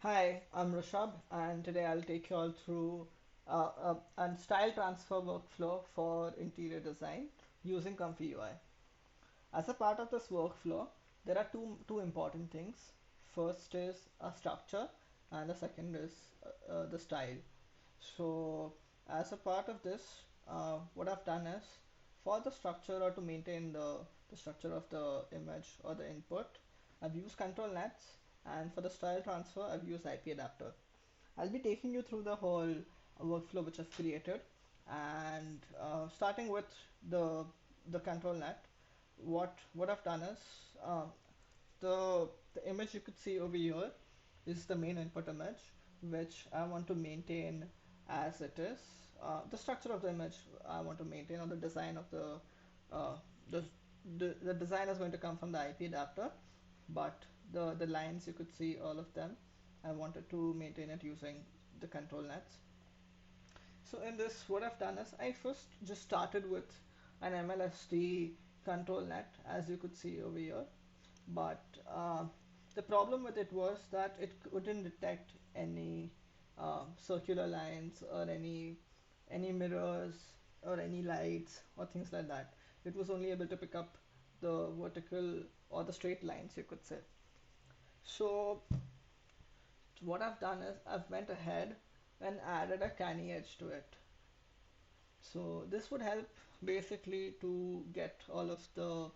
Hi, I'm Rishabh, and today I'll take you all through a style transfer workflow for interior design using ComfyUI. As a part of this workflow, there are two important things. First is a structure, and the second is the style. So, as a part of this, what I've done is for the structure or to maintain the structure of the image or the input, I've used ControlNets, and for the style transfer, I've used IP Adapter. I'll be taking you through the whole workflow which I've created, and starting with the the control net. What I've done is uh, the image you could see over here is the main input image, which I want to maintain as it is. The structure of the image I want to maintain, or the design of uh, the the design is going to come from the IP adapter, but the lines you could see all of them. I wanted to maintain it using the control nets. So in this, what I've done is I first just started with an MLSD control net, as you could see over here. But the problem with it was that it couldn't detect any circular lines or any mirrors or any lights or things like that. It was only able to pick up the vertical or the straight lines, you could say. So what I've done is I've went ahead and added a canny edge to it. So this would help basically to get all of the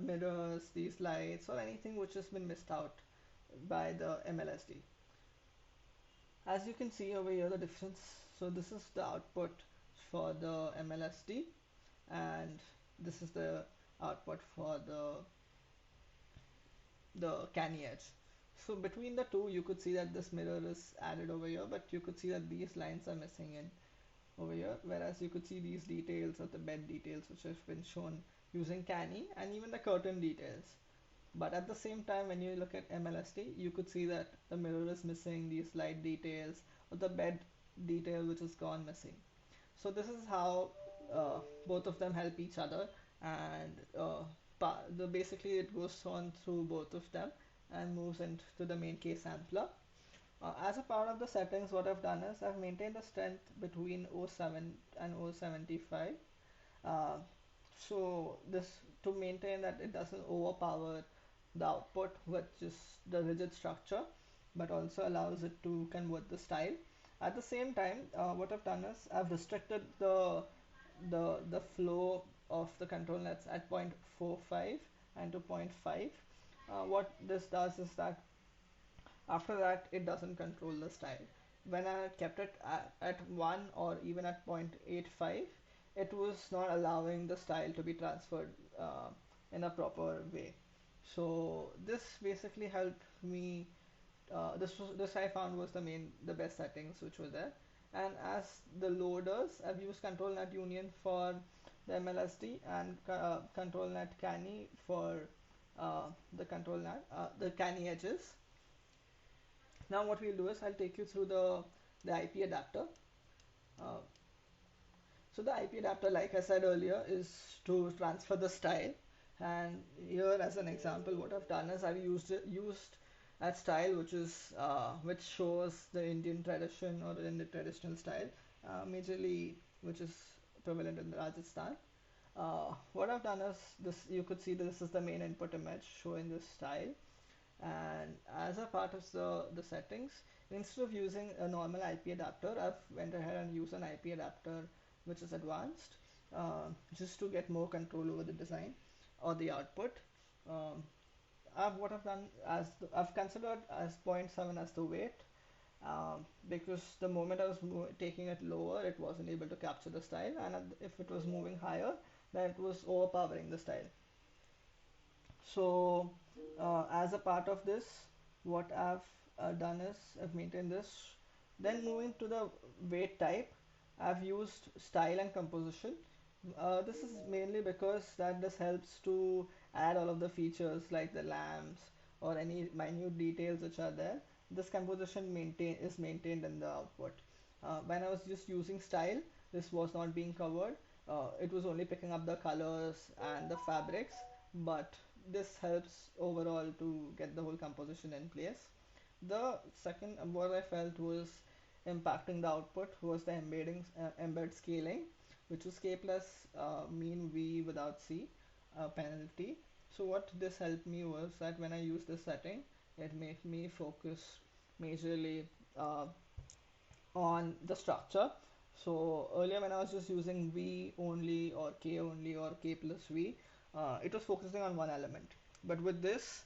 mirrors, these lights, or anything which has been missed out by the MLSD. As you can see over here, the difference. So this is the output for the MLSD, and this is the output for the canny edge. So between the two, you could see that this mirror is added over here, but you could see that these lines are missing in over here, whereas you could see these details of the bed details which have been shown using Canny, and even the curtain details. But at the same time, when you look at MLSD, you could see that the mirror is missing, these light details, or the bed detail which is gone missing. So this is how both of them help each other, and basically it goes on through both of them and moves into the main KSampler. As a part of the settings, what I've done is I've maintained the strength between 0.7 and 0.75. Uh, so this to maintain that it doesn't overpower the output with just the rigid structure, but also allows it to convert the style. At the same time, what I've done is I've restricted the flow of the control nets at 0.45 and to zero point 0.5. What this does is that after that, it doesn't control the style. When I kept it at 1 or even at 0.85, it was not allowing the style to be transferred in a proper way. So this basically helped me. This I found was the best settings which were there. And as the loaders, I've used ControlNet Union for the MLSD and ControlNet Canny for the Canny edges. Now what we'll do is I'll take you through the IP adapter. Uh, so the IP adapter, like I said earlier, is to transfer the style. And here, as an example, what I've done is I've used that style, which shows the Indian tradition or the Indian traditional style, majorly which is prevalent in Rajasthan. What I've done is this. You could see this is the main input image showing this style, and as a part of the settings, instead of using a normal IP adapter, I've went ahead and used an IP adapter which is advanced, just to get more control over the design or the output. um, what I've done I've considered as zero point 0.7 as the weight, because the moment I was taking it lower, it wasn't able to capture the style, and if it was moving higher, then it was overpowering the style. So, as a part of this, what I've done is I've maintained this. Then moving to the weight type, I've used style and composition. This is mainly because that this helps to add all of the features like the lamps or any minute details which are there. This composition is maintained in the output. When I was just using style, this was not being covered. It was only picking up the colors and the fabrics, but this helps overall to get the whole composition in place. The second what I felt was impacting the output was the embed scaling, which was k plus mean v without c penalty. So what this helped me was that when I used this setting, it made me focus majorly uh, on the structure. So earlier when I was just using V only or K only or K plus V, it was focusing on one element. But with this,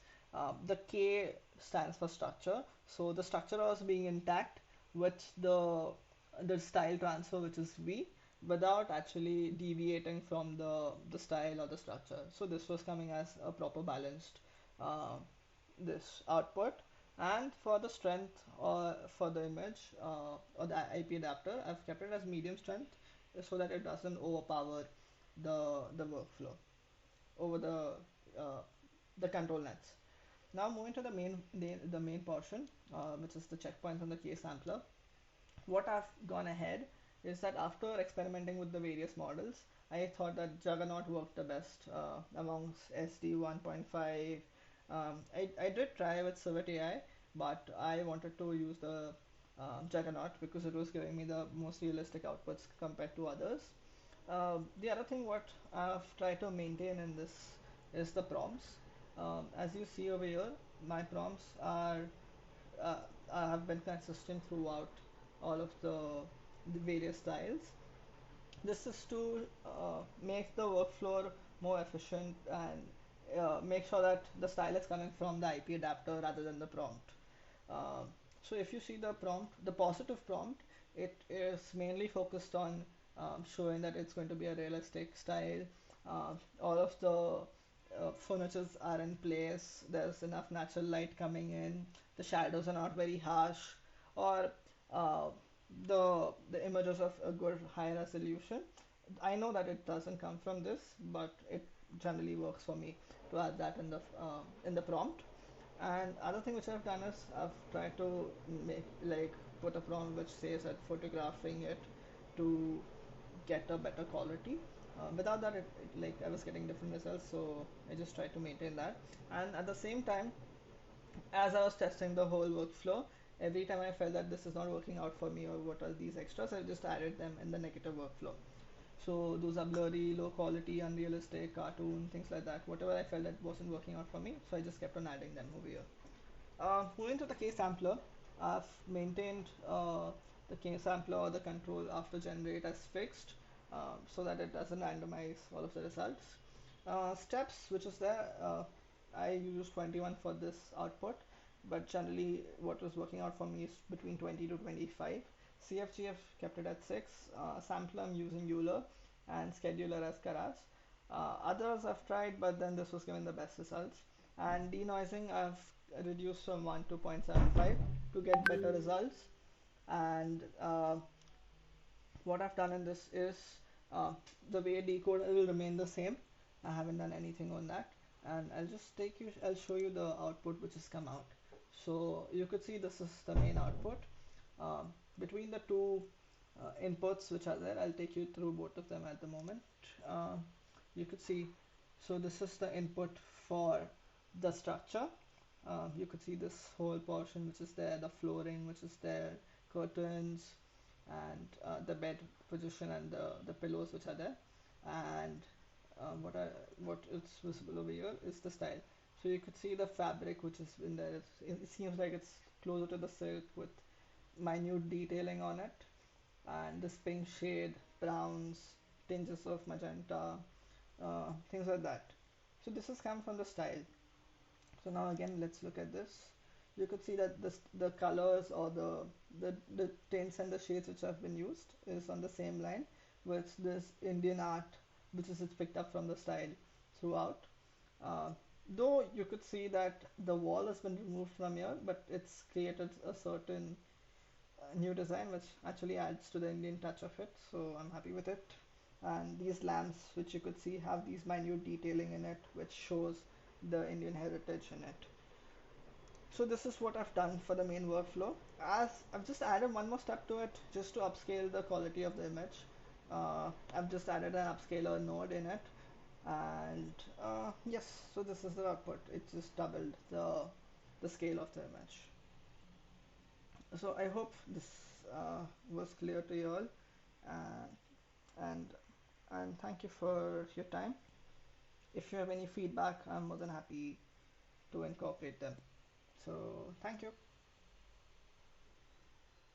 the K stands for structure. So the structure was being intact with the style transfer, which is V, without actually deviating from the style or the structure. So this was coming as a proper balanced uh, this output. And for the strength or for the image or the IP adapter, I've kept it as medium strength so that it doesn't overpower the workflow over uh, the control nets. Now moving to the main portion, which is the checkpoints on the KSampler. What I've gone ahead is that after experimenting with the various models, I thought that Juggernaut worked the best amongst SD 1.5. I did try with Civet AI, but I wanted to use the Juggernaut because it was giving me the most realistic outputs compared to others. The other thing what I've tried to maintain in this is the prompts. As you see over here, my prompts uh, have been consistent throughout all of the various styles. This is to make the workflow more efficient and make sure that the style is coming from the IP adapter rather than the prompt. So if you see the prompt, the positive prompt, it is mainly focused on showing that it's going to be a realistic style. All of the furnitures are in place. There's enough natural light coming in. The shadows are not very harsh, or uh, the images of a good high resolution. I know that it doesn't come from this, but it generally works for me to add that in the prompt. And other thing which I've done is I've tried to make like put a prompt which says that photographing it to get a better quality. Without that, like I was getting different results, so I just tried to maintain that. And at the same time, as I was testing the whole workflow, every time I felt that this is not working out for me or what are these extras, I just added them in the negative workflow. So those are blurry, low quality, unrealistic, cartoon, things like that. Whatever I felt that wasn't working out for me, so I just kept on adding them over here. Moving to the KSampler, I've maintained the KSampler or the control after generate as fixed so that it doesn't randomize all of the results. Steps, which is there, I use 21 for this output, but generally what was working out for me is between 20 to 25. CFGF kept it at 6. Sampler I'm using Euler and scheduler as Karas. Others I've tried, but then this was given the best results. And denoising I've reduced from 1 to 0.75 to get better results. And what I've done in this is the way decode will remain the same. I haven't done anything on that. And I'll show you the output which has come out. So you could see this is the main output. Between the two inputs which are there, I'll take you through both of them at the moment. Uh, you could see, so this is the input for the structure. You could see this whole portion which is there, the flooring which is there, curtains, and the bed position and the pillows which are there. And what is visible over here is the style. So you could see the fabric which is in there. It seems like it's closer to the silk with minute detailing on it, and this pink shade, browns, tinges of magenta, things like that. So this has come from the style. So now again, let's look at this. You could see that the colors or the tints and the shades which have been used is on the same line with this Indian art, which is it's picked up from the style throughout. Uh, though you could see that the wall has been removed from here, but it's created a certain new design which actually adds to the Indian touch of it. So I'm happy with it. And these lamps, which you could see, have these minute detailing in it, which shows the Indian heritage in it. So this is what I've done for the main workflow. As I've just added one more step to it just to upscale the quality of the image. I've just added an upscaler node in it. And yes, so this is the output. It just doubled the scale of the image. So I hope this was clear to you all, uh, and and thank you for your time. If you have any feedback, I'm more than happy to incorporate them. So thank you.